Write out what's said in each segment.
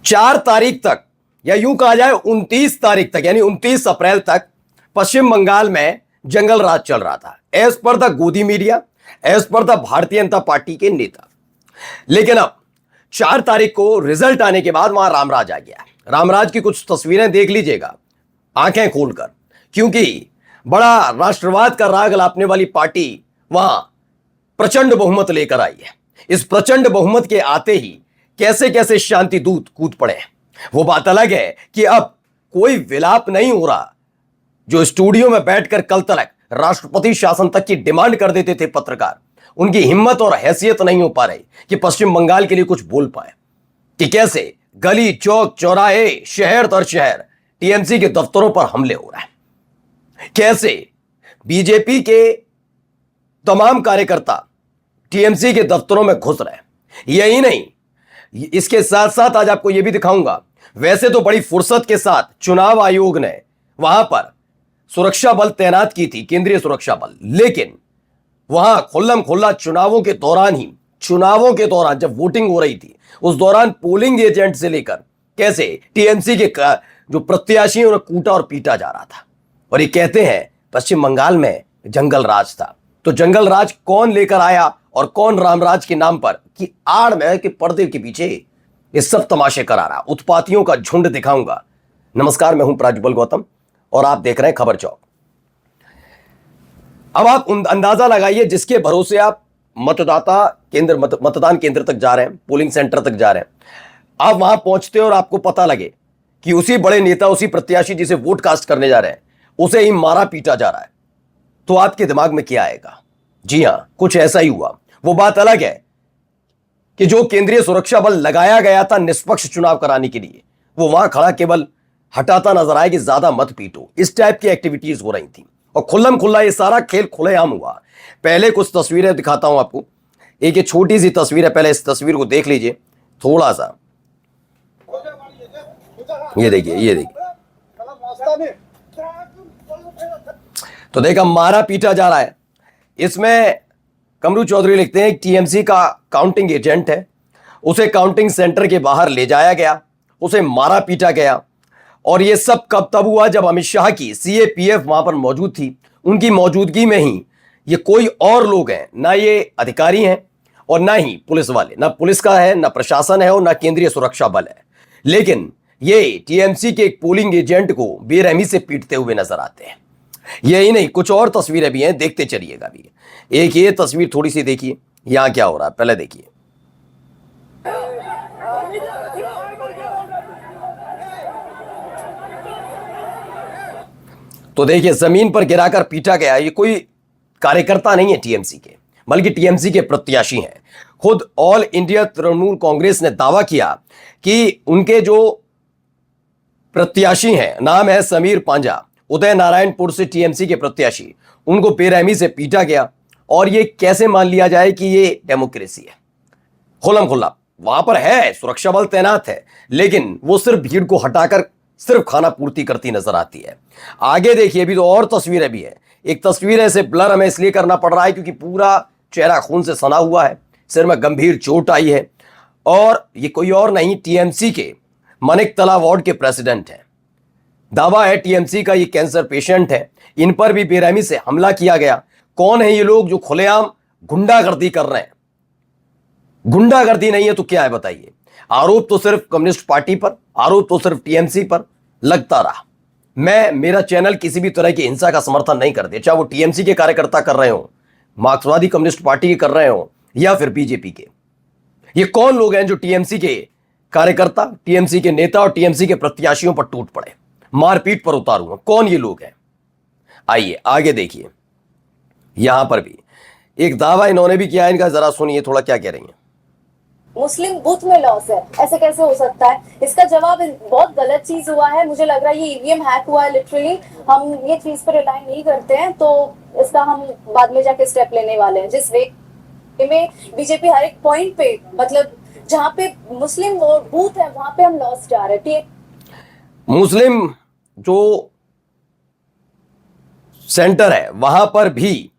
4 तारीख तक या यूं कहा जाए 29 तारीख तक यानी 29 अप्रैल तक पश्चिम बंगाल में जंगल राज चल रहा था एज पर द गोदी media, as per the Bharatiya Janata party के नेता। लेकिन अब 4 तारीख को रिजल्ट आने के बाद वहां रामराज आ गया। रामराज की कुछ तस्वीरें देख लीजिएगा आंखें खोलकर, क्योंकि बड़ा राष्ट्रवाद का राग लापने वाली पार्टी वहां प्रचंड बहुमत लेकर आई है। इस प्रचंड बहुमत के आते ही कैसे कैसे शांति दूत कूद पड़े हैं। वो बात अलग है कि अब कोई विलाप नहीं हो रहा। जो स्टूडियो में बैठकर कल तक राष्ट्रपति शासन तक की डिमांड कर देते थे पत्रकार, उनकी हिम्मत और हैसियत नहीं हो पा रही कि पश्चिम बंगाल के लिए कुछ बोल पाए कि कैसे गली चौक चौराहे शहर दर शहर टीएमसी के दफ्तरों पर हमले हो रहे हैं, कैसे बीजेपी के तमाम कार्यकर्ता टीएमसी के दफ्तरों में घुस रहे हैं। यही नहीं, इसके साथ साथ आज आपको यह भी दिखाऊंगा, वैसे तो बड़ी फुर्सत के साथ चुनाव आयोग ने वहां पर सुरक्षा बल तैनात की थी, केंद्रीय सुरक्षा बल, लेकिन वहां खुल्लम खुल्ला चुनावों के दौरान जब वोटिंग हो रही थी उस दौरान पोलिंग एजेंट से लेकर कैसे टीएमसी के जो प्रत्याशी उन्हें कूटा और पीटा जा रहा था। और ये कहते हैं पश्चिम बंगाल में जंगल राज था। तो जंगल राज कौन लेकर आया और कौन रामराज के नाम पर कि आड़ में के पर्दे के पीछे ये सब तमाशे करा रहा, उत्पातियों का झुंड दिखाऊंगा। नमस्कार, मैं हूं प्राज्वल गौतम और आप देख रहे हैं खबर चौक। अब आप अंदाजा लगाइए जिसके भरोसे आप मतदान केंद्र तक जा रहे हैं, पोलिंग सेंटर तक जा रहे हैं, आप वहां पहुंचते और आपको पता लगे कि उसी बड़े नेता, उसी प्रत्याशी जिसे वोट कास्ट करने जा रहे हैं, उसे ही मारा पीटा जा रहा है, तो आपके दिमाग में क्या आएगा? जी हां, कुछ ऐसा ही हुआ। वो बात अलग है कि जो केंद्रीय सुरक्षा बल लगाया गया था निष्पक्ष चुनाव कराने के लिए, वो वहां खड़ा केवल हटाता नजर आया कि ज्यादा मत पीटो। इस टाइप की एक्टिविटीज हो रही थी और खुल्लम खुल्ला ये सारा खेल खुलेआम हुआ। पहले कुछ तस्वीरें दिखाता हूं आपको। एक ये छोटी सी तस्वीर है, पहले इस तस्वीर को देख लीजिए थोड़ा सा। ये देखिए तो देखा मारा पीटा जा रहा है। इसमें कमरू चौधरी लिखते हैं टीएमसी का काउंटिंग एजेंट है, उसे काउंटिंग सेंटर के बाहर ले जाया गया, उसे मारा पीटा गया। और ये सब कब तब हुआ जब अमित शाह की सीएपीएफ वहां पर मौजूद थी। उनकी मौजूदगी में ही ये कोई और लोग हैं, ना ये अधिकारी हैं और ना ही पुलिस वाले, ना पुलिस का है, ना प्रशासन है और ना केंद्रीय सुरक्षा बल है, लेकिन ये टीएमसी के एक पोलिंग एजेंट को बेरहमी से पीटते हुए नजर आते हैं। यही नहीं, कुछ और तस्वीरें भी हैं, देखते चलिएगा भी। एक ये तस्वीर थोड़ी सी देखिए, यहां क्या हो रहा है पहले देखिए। तो देखिए जमीन पर गिराकर पीटा गया। ये कोई कार्यकर्ता नहीं है टीएमसी के, बल्कि टीएमसी के प्रत्याशी हैं। खुद ऑल इंडिया तृणमूल कांग्रेस ने दावा किया कि उनके जो प्रत्याशी हैं, नाम है समीर पांजा, उदय नारायणपुर से टीएमसी के प्रत्याशी, उनको बेरहमी से पीटा गया। और ये कैसे मान लिया जाए कि ये डेमोक्रेसी है? खुल्लम खुल्ला वहां पर है, सुरक्षा बल तैनात है, लेकिन वो सिर्फ भीड़ को हटाकर सिर्फ खाना पूर्ति करती नजर आती है। आगे देखिए, अभी तो और तस्वीरें भी है। एक तस्वीर ऐसे ब्लर हमें इसलिए करना पड़ रहा है क्योंकि पूरा चेहरा खून से सना हुआ है, सिर में गंभीर चोट आई है। और ये कोई और नहीं, टीएमसी के मनिकतला वार्ड के प्रेसिडेंट हैं। दावा है टीएमसी का ये कैंसर पेशेंट है, इन पर भी बेरहमी से हमला किया गया। कौन है ये लोग जो खुलेआम गुंडागर्दी कर रहे हैं? गुंडागर्दी नहीं है तो क्या है बताइए? आरोप तो सिर्फ कम्युनिस्ट पार्टी पर, आरोप तो सिर्फ टीएमसी पर लगता रहा। मेरा चैनल किसी भी तरह की हिंसा का समर्थन नहीं करते, चाहे वो टीएमसी के कार्यकर्ता कर रहे हो, मार्क्सवादी कम्युनिस्ट पार्टी के कर रहे हो या फिर बीजेपी के। ये कौन लोग हैं जो टीएमसी के कार्यकर्ता, टीएमसी के नेता और टीएमसी के प्रत्याशियों पर टूट पड़े, मारपीट पर उतारूंगा? कौन ये लोग हैं? आइए आगे देखिए। यहां पर भी एक दावा इन्होंने भी किया है, इनका जरा सुनिए थोड़ा क्या कह रही हैं। मुस्लिम बूथ में लॉस है, ऐसे कैसे हो सकता है? इसका जवाब बहुत गलत चीज हुआ है। मुझे लग रहा है ये ईवीएम हैक हुआ है लिटरली। हम ये चीज पर रिलाई नहीं करते हैं, तो इसका हम बाद में जाके स्टेप लेने वाले हैं। जिस वे में बीजेपी हर एक पॉइंट पे, मतलब जहाँ पे मुस्लिम बूथ है वहां पे हम लॉस जा रहे हैं। मुस्लिम जो सेंटर है वहां पर भी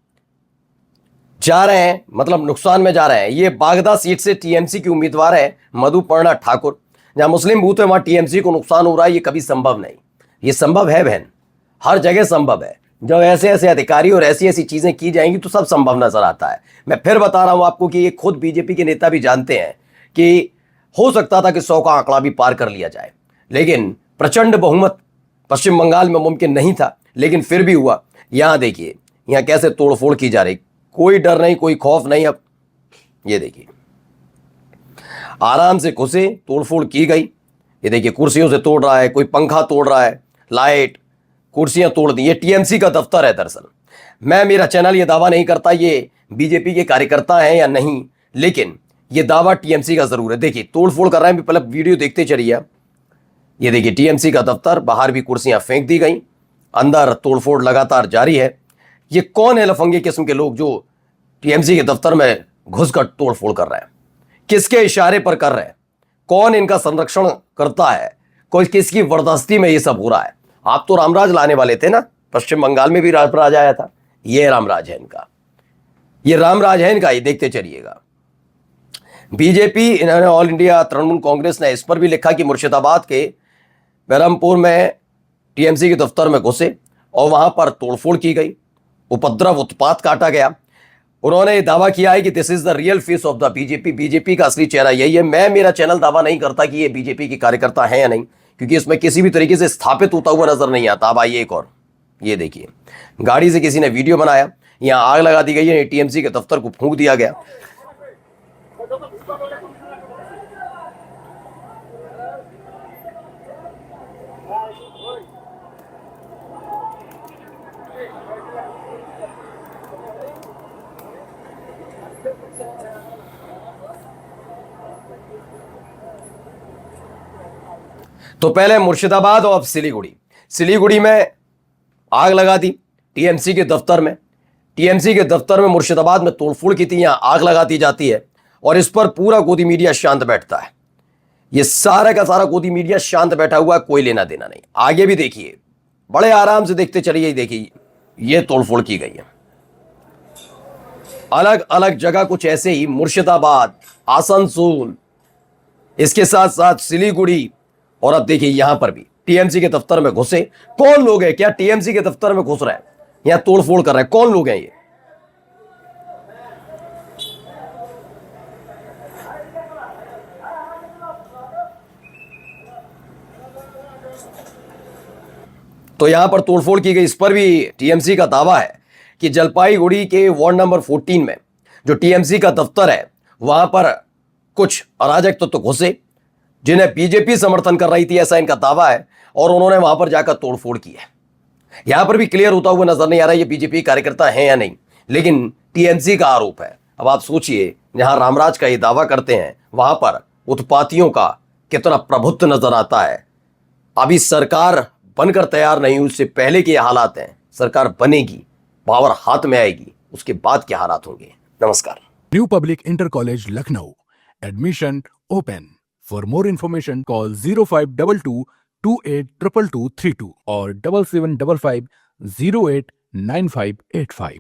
जा रहे हैं, मतलब नुकसान में जा रहे हैं। ये बागदा सीट से टीएमसी की उम्मीदवार है मधुपर्णा ठाकुर, जहां मुस्लिम बूथ है वहां टीएमसी को नुकसान हो रहा है, ये कभी संभव नहीं। ये संभव है बहन, हर जगह संभव है। जब ऐसे ऐसे अधिकारी और ऐसी ऐसी चीजें की जाएंगी तो सब संभव नजर आता है। मैं फिर बता रहा हूं आपको कि ये खुद बीजेपी के नेता भी जानते हैं कि हो सकता था कि 100 का आंकड़ा भी पार कर लिया जाए, लेकिन प्रचंड बहुमत पश्चिम बंगाल में मुमकिन नहीं था, लेकिन फिर भी हुआ। यहां देखिए, यहां कैसे तोड़फोड़ की जा रही, कोई डर नहीं, कोई खौफ नहीं। अब ये देखिए, आराम से घुसे, तोड़फोड़ की गई। ये देखिए, कुर्सियों से तोड़ रहा है, कोई पंखा तोड़ रहा है, लाइट, कुर्सियां तोड़ दी। ये टीएमसी का दफ्तर है। दरअसल मेरा चैनल ये दावा नहीं करता ये बीजेपी के कार्यकर्ता हैं या नहीं, लेकिन ये दावा टीएमसी का जरूर है। देखिए, तोड़फोड़ कर रहे हैं, पहले वीडियो देखते चलिए। ये देखिए, टीएमसी का दफ्तर, बाहर भी कुर्सियां फेंक दी गई, अंदर तोड़फोड़ लगातार जारी है। ये कौन है लफंगे किस्म के लोग जो टीएमसी के दफ्तर में घुसकर तोड़फोड़ कर रहे हैं? किसके इशारे पर कर रहे हैं? कौन इनका संरक्षण करता है? कोई किसकी जबरदस्ती में ये सब हो रहा है? आप तो रामराज लाने वाले थे ना, पश्चिम बंगाल में भी रामराज आया था। ये रामराज है इनका, ये रामराज है इनका, ये देखते चलिएगा। बीजेपी, इन्होंने ऑल इंडिया तृणमूल कांग्रेस ने इस पर भी लिखा कि मुर्शिदाबाद के बहरमपुर में टीएमसी के दफ्तर में घुसे और वहां पर तोड़फोड़ की गई, उपद्रव, उत्पात काटा गया। उन्होंने ये दावा किया है कि this is the real face of the BJP, BJP का असली चेहरा यही है। मेरा चैनल दावा नहीं करता कि ये बीजेपी के कार्यकर्ता हैं या नहीं, क्योंकि इसमें किसी भी तरीके से स्थापित होता हुआ नजर नहीं आता। अब आइए एक और, ये देखिए, गाड़ी से किसी ने वीडियो बनाया, यहां आग लगा दी गई है, टीएमसी के दफ्तर को फूंक दिया गया। तो पहले मुर्शिदाबाद और अब सिलीगुड़ी में आग लगा दी टीएमसी के दफ्तर में। टीएमसी के दफ्तर में मुर्शिदाबाद में तोड़फोड़ की थी, यहां आग लगा दी जाती है और इस पर पूरा गोदी मीडिया शांत बैठता है। ये सारा का सारा गोदी मीडिया शांत बैठा हुआ है, कोई लेना देना नहीं। आगे भी देखिए, बड़े आराम से देखते चलिए। देखिए, ये तोड़फोड़ की गई है अलग अलग जगह, कुछ ऐसे ही मुर्शिदाबाद, आसनसोल, इसके साथ साथ सिलीगुड़ी, और अब देखिए यहां पर भी टीएमसी के दफ्तर में घुसे। कौन लोग हैं? क्या टीएमसी के दफ्तर में घुस रहे हैं, यहां तोड़फोड़ कर रहे हैं? कौन लोग हैं ये? तो यहां पर तोड़फोड़ की गई, इस पर भी टीएमसी का दावा है कि जलपाईगुड़ी के वार्ड नंबर 14 में जो टीएमसी का दफ्तर है, वहां पर कुछ अराजक तत्व घुसे जिन्हें बीजेपी समर्थन कर रही थी, ऐसा इनका दावा है, और उन्होंने वहां पर जाकर तोड़फोड़ की है। यहां पर भी क्लियर होता हुआ नजर नहीं आ रहा है ये बीजेपी कार्यकर्ता हैं या नहीं, लेकिन टीएमसी का आरोप है। अब आप सोचिए, जहां रामराज का ये दावा करते हैं, वहां पर उत्पातियों का कितना प्रभुत्व नजर आता है। अभी सरकार बनकर तैयार नहीं हुई, उससे पहले के हालात हैं। सरकार बनेगी, पावर हाथ में आएगी, उसके बाद क्या हालात होंगे। नमस्कार। New public inter college Lucknow, admission open. For more information, call 0522 282232 or 7755 089585.